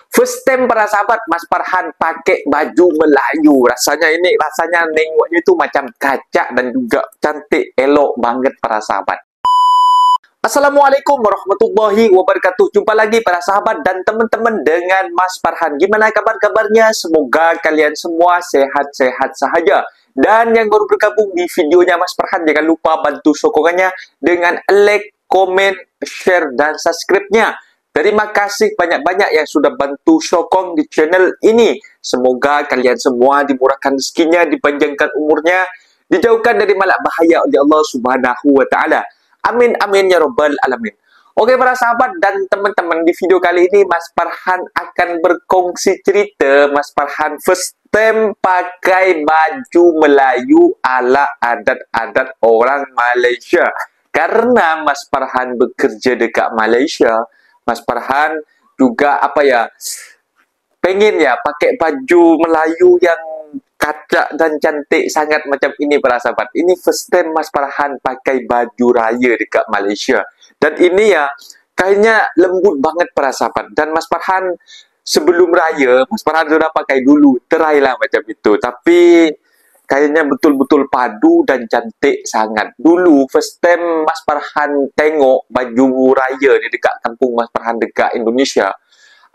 First time para sahabat Mas Farhan pakai baju Melayu. Rasanya nengoknya itu macam kaca dan juga cantik, elok banget para sahabat. Assalamualaikum warahmatullahi wabarakatuh. Jumpa lagi para sahabat dan teman-teman dengan Mas Farhan. Gimana kabar-kabarnya? Semoga kalian semua sehat-sehat sahaja. Dan yang baru bergabung di videonya Mas Farhan, jangan lupa bantu sokongannya dengan like, komen, share, dan subscribe-nya. Terima kasih banyak-banyak yang sudah bantu sokong di channel ini. Semoga kalian semua dimurahkan rezekinya, dipanjangkan umurnya, dijauhkan dari malak bahaya oleh Allah Subhanahu wa taala. Amin amin ya rabbal alamin. Oke para sahabat dan teman-teman, di video kali ini Mas Farhan akan berkongsi cerita Mas Farhan first time pakai baju Melayu ala adat-adat orang Malaysia. Karena Mas Farhan bekerja dekat Malaysia, Mas Farhan juga pengen pakai baju Melayu yang kacak dan cantik sangat macam ini para sahabat. Ini first time Mas Farhan pakai baju raya dekat Malaysia. Dan ini kayaknya lembut banget para sahabat. Dan Mas Farhan sebelum raya, Mas Farhan sudah pakai dulu. Try lah macam itu. Tapi kayaknya betul-betul padu dan cantik sangat. Dulu first time Mas Farhan tengok baju raya di dekat kampung Mas Farhan dekat Indonesia.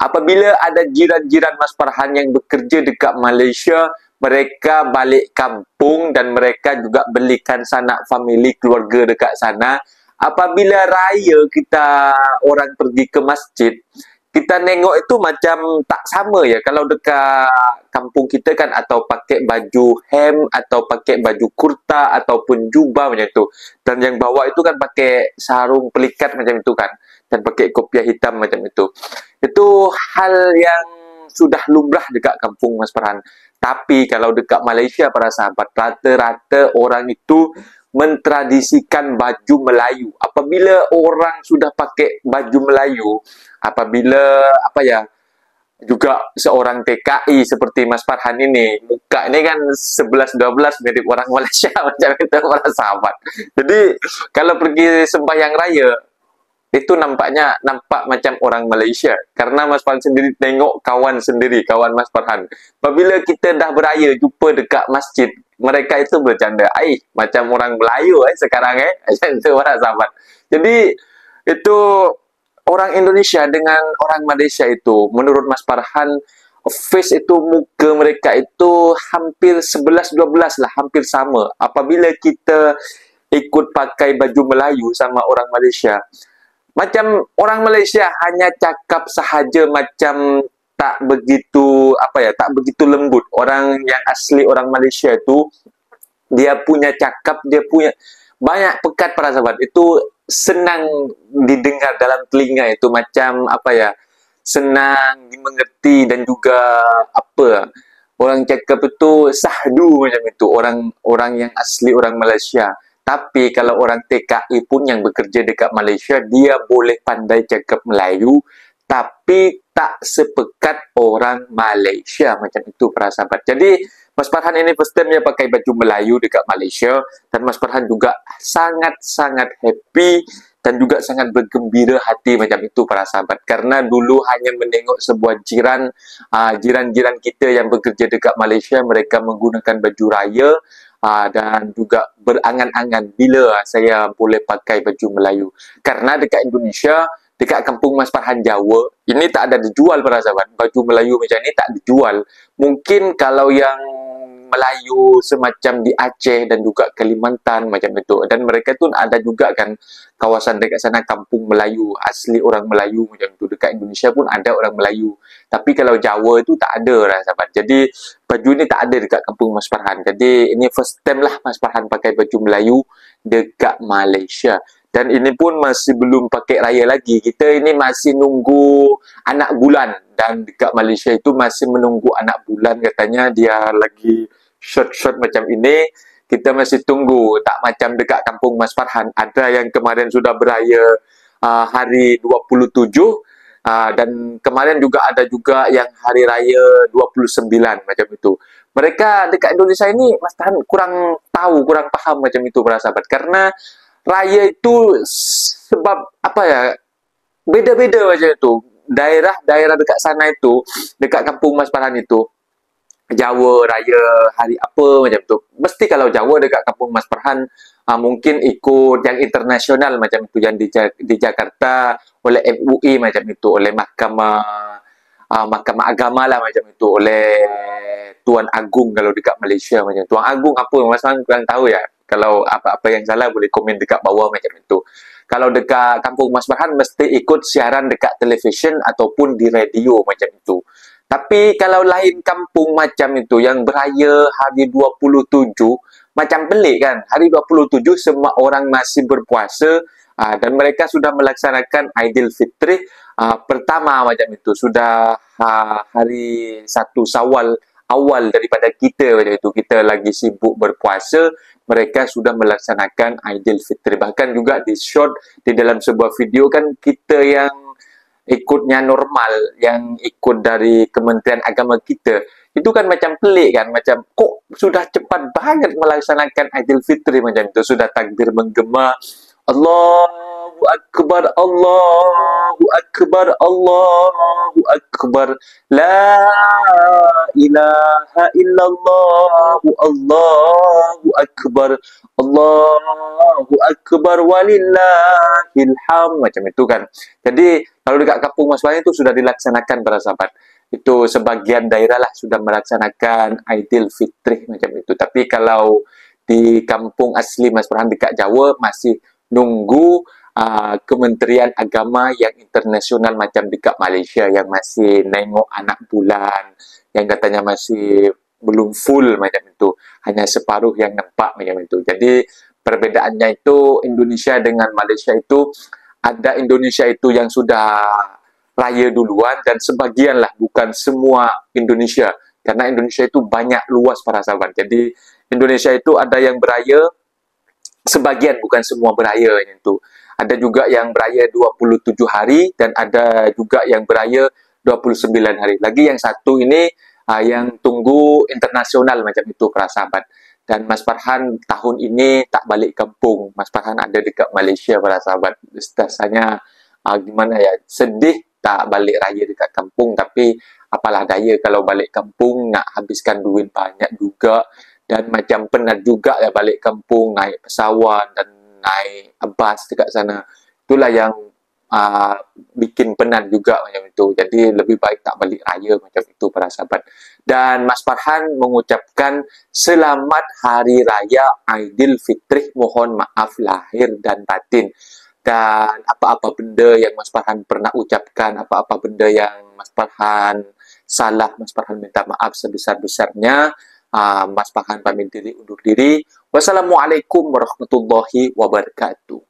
Apabila ada jiran-jiran Mas Farhan yang bekerja dekat Malaysia, mereka balik kampung dan mereka juga belikan sanak family keluarga dekat sana. Apabila raya kita orang pergi ke masjid, kita nengok itu macam tak sama ya. Kalau dekat kampung kita kan atau pakai baju hem atau pakai baju kurta ataupun jubah macam itu. Dan yang bawah itu kan pakai sarung pelikat macam itu kan. Dan pakai kopiah hitam macam itu. Itu hal yang sudah lumrah dekat kampung Mas Farhan. Tapi kalau dekat Malaysia para sahabat, rata-rata orang itu mentradisikan baju Melayu. Apabila orang sudah pakai baju Melayu, apabila juga seorang TKI seperti Mas Farhan ini, muka ini kan 11-12 mirip orang Malaysia macam itu para sahabat. Jadi kalau pergi sembahyang raya itu nampak macam orang Malaysia. Karena Mas Farhan sendiri tengok kawan Mas Farhan. Apabila kita dah beraya jumpa dekat masjid, mereka itu bercanda, macam orang Melayu sekarang macam itu para sahabat. Jadi itu orang Indonesia dengan orang Malaysia itu, menurut Mas Farhan, face itu, muka mereka itu hampir 11-12 lah, hampir sama. Apabila kita ikut pakai baju Melayu sama orang Malaysia, macam orang Malaysia hanya cakap sahaja macam tak begitu tak begitu lembut. Orang yang asli orang Malaysia itu dia punya cakap, dia punya banyak pekat para sahabat. Itu senang didengar dalam telinga, itu macam senang dimengerti dan juga orang cakap itu sahdu macam itu, orang yang asli orang Malaysia. Tapi kalau orang TKI pun yang bekerja dekat Malaysia, dia boleh pandai cakap Melayu, tapi tak sepekat orang Malaysia macam itu para sahabat. Jadi Mas Farhan ini first time dia pakai baju Melayu dekat Malaysia, dan Mas Farhan juga sangat-sangat happy dan juga sangat bergembira hati macam itu para sahabat. Karena dulu hanya menengok sebuah jiran-jiran kita yang bekerja dekat Malaysia, mereka menggunakan baju raya, dan juga berangan-angan bila saya boleh pakai baju Melayu. Karena dekat Indonesia, dekat kampung Mas Farhan Jawa, ini tak ada dijual para sahabat. Baju Melayu macam ini tak dijual. Mungkin kalau yang Melayu semacam di Aceh dan juga Kalimantan macam itu. Dan mereka tu ada juga kan kawasan dekat sana kampung Melayu, asli orang Melayu macam itu. Dekat Indonesia pun ada orang Melayu. Tapi kalau Jawa itu tak ada lah sahabat. Jadi baju ini tak ada dekat kampung Mas Farhan. Jadi ini first time lah Mas Farhan pakai baju Melayu dekat Malaysia. Dan ini pun masih belum pakai raya lagi. Kita ini masih nunggu anak bulan. Dan dekat Malaysia itu masih menunggu anak bulan. Katanya dia lagi short-short macam ini. Kita masih tunggu. Tak macam dekat kampung Mas Farhan. Ada yang kemarin sudah beraya hari 27. Dan kemarin juga ada juga yang hari raya 29 macam itu. Mereka dekat Indonesia ini Mas Farhan kurang tahu, kurang paham macam itu para sahabat. Karena raya itu sebab beda-beda macam itu. daerah-daerah dekat sana itu, dekat kampung Mas Farhan itu, Jawa Raya hari apa macam tu. Mesti kalau Jawa dekat kampung Mas Farhan mungkin ikut yang internasional macam itu, yang di Jakarta oleh MUI macam itu, oleh Mahkamah Agama lah macam itu, oleh Tuan Agung kalau dekat Malaysia macam tu. Tuan Agung apa Mas Farhan kurang tahu ya. Kalau apa-apa yang salah boleh komen dekat bawah macam itu. Kalau dekat kampung Mas Farhan mesti ikut siaran dekat televisyen ataupun di radio macam itu. Tapi kalau lain kampung macam itu yang beraya hari 27, macam pelik kan. Hari 27 semua orang masih berpuasa dan mereka sudah melaksanakan Aidilfitri pertama macam itu. Sudah hari 1 Syawal awal daripada kita macam itu. Kita lagi sibuk berpuasa, mereka sudah melaksanakan Aidilfitri. Bahkan juga di short di dalam sebuah video kan, kita yang ikutnya normal, yang ikut dari Kementerian Agama kita, itu kan macam pelik kan, macam kok sudah cepat banget melaksanakan Aidilfitri macam itu. Sudah takbir menggema, Allahu Akbar, Allahu Akbar, Allahu Akbar, La ilaha illallah, Allahu Akbar, Allahu Akbar, walillahil hamd, macam itu kan. Jadi kalau dekat kampung Mas Farhan itu sudah dilaksanakan para sahabat. Itu sebagian daerah lah sudah melaksanakan Aidilfitri macam itu. Tapi kalau di kampung asli Mas Farhan dekat Jawa masih nunggu Kementerian Agama yang internasional macam dekat Malaysia, yang masih nengok anak bulan, yang katanya masih belum full macam itu, hanya separuh yang nampak macam itu. Jadi perbedaannya itu Indonesia dengan Malaysia itu, ada Indonesia itu yang sudah raya duluan dan sebagian lah, bukan semua Indonesia, karena Indonesia itu banyak luas para sahabat. Jadi Indonesia itu ada yang beraya sebagian, bukan semua beraya itu. Ada juga yang beraya 27 hari dan ada juga yang beraya 29 hari. Lagi yang satu ini yang tunggu internasional macam itu para sahabat. Dan Mas Farhan tahun ini tak balik kampung. Mas Farhan ada dekat Malaysia para sahabat. Rasanya gimana ya, sedih tak balik raya dekat kampung. Tapi apalah daya, kalau balik kampung nak habiskan duit banyak juga. Dan macam penat juga ya balik kampung, naik pesawat dan naik bas dekat sana. Itulah yang bikin penat juga macam itu. Jadi lebih baik tak balik raya macam itu para sahabat. Dan Mas Farhan mengucapkan selamat hari raya Aidilfitri, mohon maaf lahir dan batin. Dan apa-apa benda yang Mas Farhan pernah ucapkan, apa-apa benda yang Mas Farhan salah, Mas Farhan minta maaf sebesar-besarnya. Mas Farhan pamit diri, undur diri. Wassalamualaikum warahmatullahi wabarakatuh.